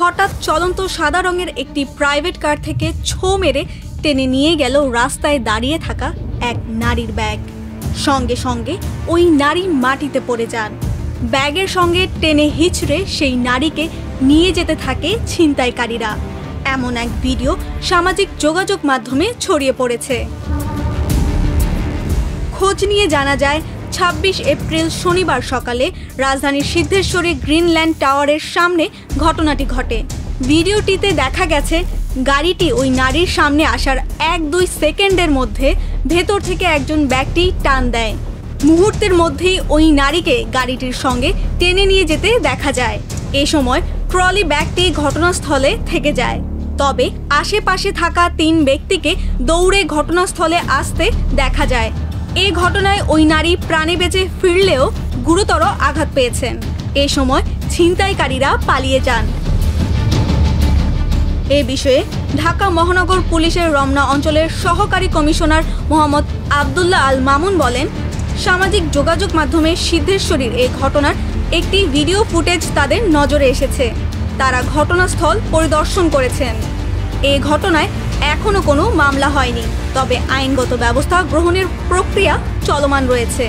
হঠাৎ চলন্ত সাদা রঙের একটি প্রাইভেট কার থেকে ছো মেরে টেনে নিয়ে গেল রাস্তায় দাঁড়িয়ে থাকা এক নারীর ব্যাগ। সঙ্গে সঙ্গে ওই নারী মাটিতে পড়ে যান। ব্যাগের সঙ্গে টেনে হিচড়ে সেই নারীকে নিয়ে যেতে থাকে ছিনতাইকারীরা। এমন এক ভিডিও সামাজিক যোগাযোগ মাধ্যমে ছড়িয়ে পড়েছে। খোঁজ নিয়ে জানা যায় ২৬ এপ্রিল শনিবার সকালে রাজধানীর সিদ্ধেশ্বরী গ্রিনল্যান্ড টাওয়ারের সামনে ঘটনাটি ঘটে। ভিডিওটিতে দেখা গেছে গাড়িটি ওই নারীর সামনে আসার ১-২ সেকেন্ডের মধ্যে ভেতর থেকে একজন ব্যক্তি টান দেয়। মুহূর্তের মধ্যেই ওই নারীকে গাড়িটির সঙ্গে টেনে নিয়ে যেতে দেখা যায়। এ সময় ট্রলি ব্যাগটি ঘটনাস্থলে থেকে যায়। তবে আশেপাশে থাকা ৩ ব্যক্তিকে দৌড়ে ঘটনাস্থলে আসতে দেখা যায়। এই ঘটনায় ওই নারী প্রাণে বেঁচে ফিরলেও গুরুতর আঘাত পেয়েছেন। এ সময় ছিনতাইকারীরা পালিয়ে যান। এ বিষয়ে ঢাকা মহানগর পুলিশের রমনা অঞ্চলের সহকারী কমিশনার মোহাম্মদ আবদুল্লাহ আল মামুন বলেন, সামাজিক যোগাযোগ মাধ্যমে সিদ্ধেশ্বরীর এই ঘটনার একটি ভিডিও ফুটেজ তাদের নজরে এসেছে। তারা ঘটনাস্থল পরিদর্শন করেছেন। এই ঘটনায় এখনো কোনো মামলা হয়নি, তবে আইনগত ব্যবস্থা গ্রহণের প্রক্রিয়া চলমান রয়েছে।